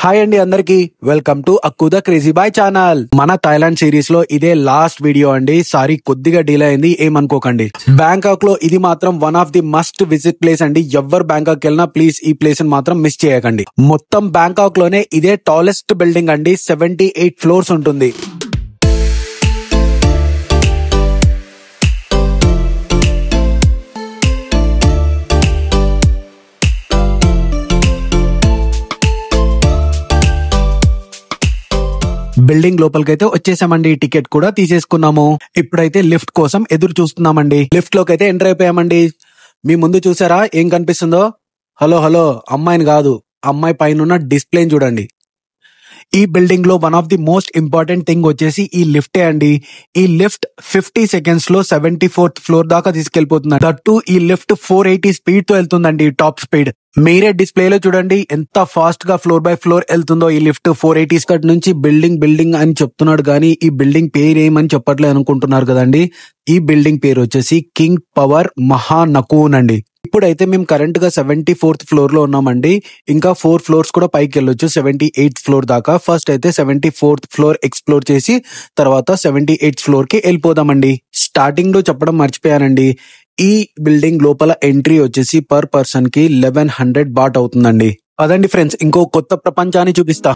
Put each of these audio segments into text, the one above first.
Hi అండి అందరికి welcome to Akku the crazy boy channel. మన థాయిలాండ్ సిరీస్ లో ఇదే లాస్ట్ వీడియో అండి. సారీ కొద్దిగా డిలే అయింది, ఏమనుకోకండి. బ్యాంకాక్ లో ఇది మాత్రం one of the must visit place అండి. ఎవరు బ్యాంకాక్ వెళ్ళినా ప్లీజ్ ఈ ప్లేస్ మాత్రం మిస్ చేయకండి. మొత్తం బ్యాంకాక్ లోనే ఇదే టాలెస్ట్ బిల్డింగ్ అండి. 78 ఫ్లోర్స్ ఉంటుంది. బిల్డింగ్ లోపలికైతే వచ్చేసామండి. టికెట్ కూడా తీసేసుకున్నాము. ఇప్పుడైతే లిఫ్ట్ కోసం ఎదురు చూస్తున్నామండి. లిఫ్ట్ లోకి అయితే ఎంటర్ అయిపోయామండి. మీ ముందు చూసారా ఏం కనిపిస్తుందో? హలో హలో, అమ్మాయిని కాదు, అమ్మాయి పైన డిస్ప్లే చూడండి. ఈ బిల్డింగ్ లో one of the most important thing వచ్చేసి ఈ లిఫ్టే అండి. ఈ లిఫ్ట్ 50 సెకండ్స్ లో 74th ఫ్లోర్ దాకా తీసుకెళ్లిపోతుంది. దట్టు ఈ లిఫ్ట్ 480 స్పీడ్ తో వెళ్తుందండి, టాప్ స్పీడ్. మీరే డిస్ప్లే లో చూడండి ఎంత ఫాస్ట్ గా ఫ్లోర్ బై ఫ్లోర్ వెళ్తుందో ఈ లిఫ్ట్. 480 స్కట్ నుంచి బిల్డింగ్ అని చెప్తున్నాడు కానీ ఈ బిల్డింగ్ పేరు ఏమని చెప్పట్లేదు అనుకుంటున్నారు కదండి. ఈ బిల్డింగ్ పేరు వచ్చేసి కింగ్ పవర్ మహానకూన్ అండి. ఇప్పుడైతే మేము కరెంట్ గా 74th ఫ్లోర్ లో ఉన్నామండి. ఇంకా 4 ఫ్లోర్స్ కూడా పైకి వెళ్ళొచ్చు 78th ఫ్లోర్ దాకా. ఫస్ట్ అయితే 74th ఫ్లోర్ ఎక్స్ప్లోర్ చేసి తర్వాత 78th ఫ్లోర్ కి వెళ్ళిపోదామండి. స్టార్టింగ్ లో చెప్పడం మర్చిపోయానండి. ఈ బిల్డింగ్ లోపల ఎంట్రీ వచ్చేసి పర్ పర్సన్ కి 1100 బాట్ అవుతుందండి. అదండి ఫ్రెండ్స్, ఇంకో కొత్త ప్రపంచాన్ని చూపిస్తా.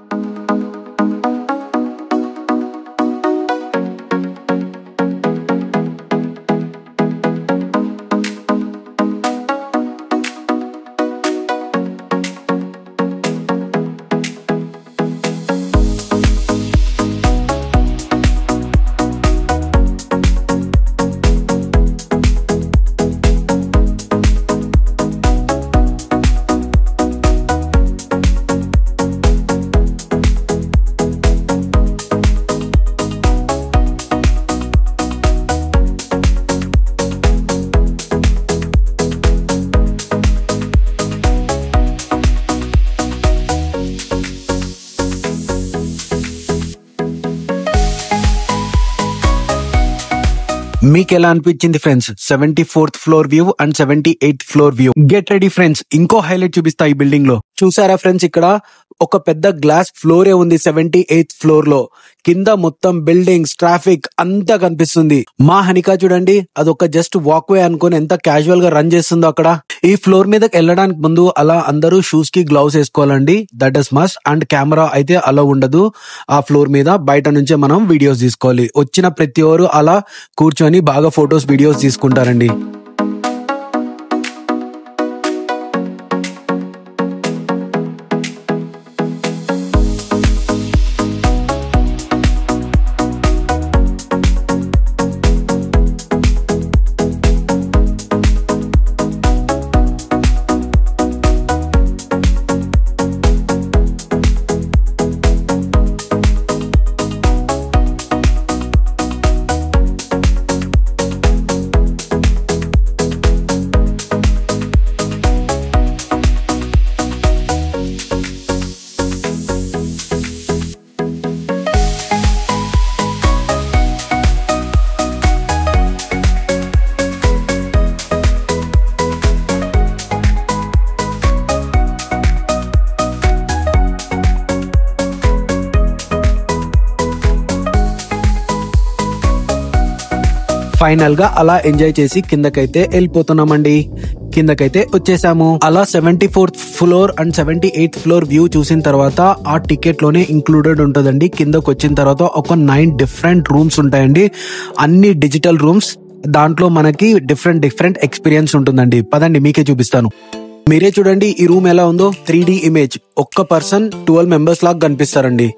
మీకు ఎలా అనిపించింది friends 74th floor view and 78th floor view? Get ready friends, ఇంకో హైలైట్ చూపిస్తా ఈ బిల్డింగ్ లో. చూసారా ఫ్రెండ్స్, ఇక్కడ ఒక పెద్ద గ్లాస్ ఫ్లోరే ఉంది 78th ఫ్లోర్ లో. కింద మొత్తం బిల్డింగ్స్, ట్రాఫిక్ అంతా కనిపిస్తుంది. మా హనిక చూడండి, అదొక జస్ట్ వాక్ వే అనుకుని ఎంత క్యాజువల్ గా రన్ చేస్తుందో అక్కడ. ఈ ఫ్లోర్ మీదకి వెళ్ళడానికి ముందు అలా అందరూ షూస్ కి గ్లౌస్ వేసుకోవాలండి, that is must. And camera అయితే అలా ఉండదు ఆ ఫ్లోర్ మీద. బయట నుంచే మనం వీడియోస్ తీసుకోవాలి. వచ్చిన ప్రతి ఒక్కరు అలా కూర్చొని బాగా ఫొటోస్ వీడియోస్ తీసుకుంటారండి. ఫైనల్ గా అలా ఎంజాయ్ చేసి కిందకైతే వెళ్ళిపోతున్నామండి. కిందకైతే వచ్చేసాము. అలా 74th floor and 78th floor view చూసిన తర్వాత ఆ టికెట్ లోనే ఇంక్లూడెడ్ ఉంటుందండి. కిందకు వచ్చిన తర్వాత ఒక 9 డిఫరెంట్ రూమ్స్ ఉంటాయండి. అన్ని డిజిటల్ రూమ్స్. దాంట్లో మనకి డిఫరెంట్ ఎక్స్పీరియన్స్ ఉంటుందండి. పదండి మీకే చూపిస్తాను. మీరే చూడండి ఈ రూమ్ ఎలా ఉందో. 3D image. ఒక్క పర్సన్ 12 మెంబర్స్ లాగా కనిపిస్తారండి.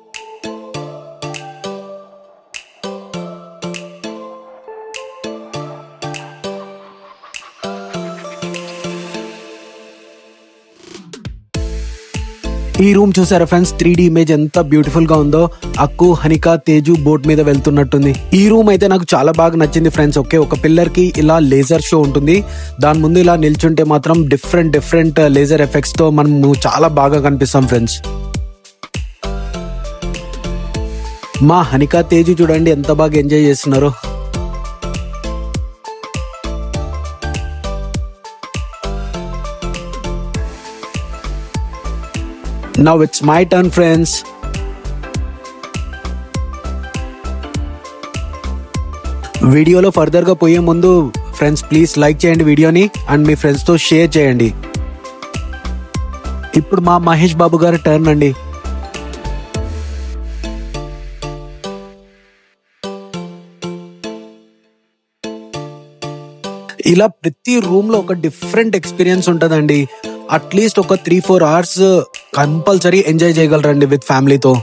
ఈ రూమ్ చూసారా ఫ్రెండ్స్, 3D ఇమేజ్ ఎంత బ్యూటిఫుల్ గా ఉందో. అక్కు, హనిక, తేజు బోట్ మీద వెళ్తున్నట్టుంది. ఈ రూమ్ అయితే నాకు చాలా బాగా నచ్చింది ఫ్రెండ్స్. ఓకే, ఒక పిల్లర్ కి ఇలా లేజర్ షో ఉంటుంది. దాని ముందు ఇలా నిల్చుంటే మాత్రం డిఫరెంట్ లేజర్ ఎఫెక్ట్స్ తో మనం చాలా బాగా కనిపిస్తాం ఫ్రెండ్స్. మా హనిక, తేజు చూడండి ఎంత బాగా ఎంజాయ్ చేస్తున్నారో. Now it's my turn, friends. వీడియోలో ఫర్దర్ గా పోయే ముందు ఫ్రెండ్స్ ప్లీజ్ లైక్ చేయండి వీడియోని అండ్ మీ ఫ్రెండ్స్ తో షేర్ చేయండి. ఇప్పుడు మా మహేష్ బాబు గారి టర్న్ అండి. ఇలా ప్రతి రూమ్ లో ఒక డిఫరెంట్ ఎక్స్పీరియన్స్ ఉంటదండి. అట్లీస్ట్ ఒక 3-4 hours కంపల్సరీ ఎంజాయ్ చేయగలరండి విత్ ఫ్యామిలీతో.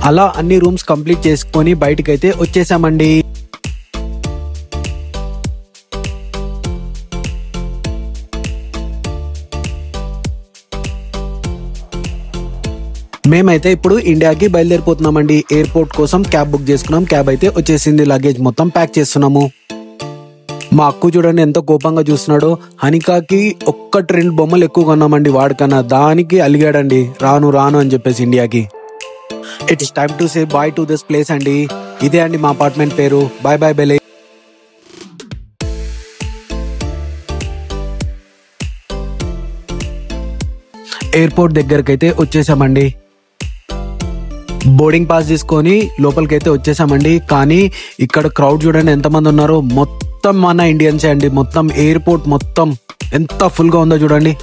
అలా అన్ని రూమ్స్ కంప్లీట్ చేసుకొని బయటకైతే వచ్చేసామండి. మేమైతే ఇప్పుడు ఇండియాకి బయలుదేరిపోతున్నామండి. ఎయిర్పోర్ట్ కోసం క్యాబ్ బుక్ చేసుకున్నాం. క్యాబ్ అయితే వచ్చేసింది. లగేజ్ మొత్తం ప్యాక్ చేస్తున్నాము. మా అక్కు చూడండి ఎంత కోపంగా చూస్తున్నాడో. హనికాకి 1-2 బొమ్మలు ఎక్కువ కొన్నామండి వాడికన్నా. దానికి అలిగాడండి రాను రాను అని చెప్పేసి ఇండియాకి. It's time to say bye to this place అండి. ఇదే అండి మా అపార్ట్మెంట్ పేరు. బాయ్ బాయ్ బెలే. ఎయిర్పోర్ట్ దగ్గరకైతే వచ్చేసామండి. బోర్డింగ్ పాస్ తీసుకొని లోపలికైతే వచ్చేసామండి. కానీ ఇక్కడ క్రౌడ్ చూడండి ఎంతమంది ఉన్నారో. మొత్తం మన ఇండియన్సే అండి. మొత్తం ఎయిర్పోర్ట్ మొత్తం ఎంత ఫుల్ గా ఉందో చూడండి.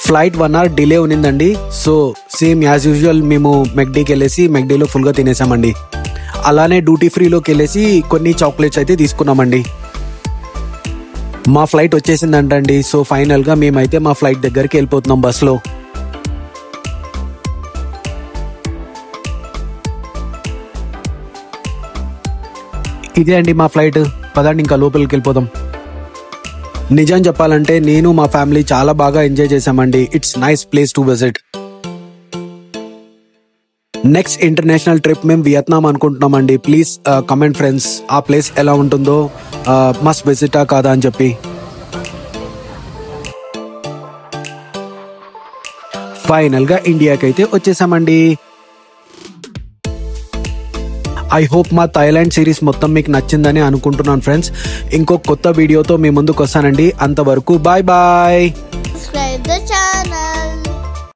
ఫ్లైట్ 1 hour డిలే ఉన్నిందండి. సో సేమ్ యాజ్ యూజువల్ మేము మెక్డీకి వెళ్ళేసి మెక్డీలో ఫుల్ గా తినేసామండి. అలానే డ్యూటీ ఫ్రీలోకి వెళ్ళేసి కొన్ని చాక్లెట్స్ అయితే తీసుకున్నామండి. మా ఫ్లైట్ వచ్చేసిందంటండి. సో ఫైనల్ గా మేమైతే మా ఫ్లైట్ దగ్గరికి వెళ్ళిపోతున్నాం బస్లో. ఇదే అండి మా ఫ్లైట్. పదండి ఇంకా లోపలికి వెళ్ళిపోదాం. నిజం చెప్పాలంటే నేను మా ఫ్యామిలీ చాలా బాగా ఎంజాయ్ చేసామండి. It's nice place to visit. Next international trip మేము వియత్నాం అనుకుంటున్నామండి. ప్లీజ్ కమెంట్ ఫ్రెండ్స్ ఆ ప్లేస్ ఎలా ఉంటుందో, మస్ట్ విజిటా కాదా అని చెప్పి. ఫైనల్ గా ఇండియాకి అయితే వచ్చేసామండి. ఐ హోప్ మా థాయిలాండ్ సిరీస్ మొత్తం మీకు నచ్చిందని అనుకుంటున్నాను ఫ్రెండ్స్. ఇంకో కొత్త వీడియోతో మీ ముందుకు వస్తానండి. అంతవరకు bye bye. Subscribe the channel.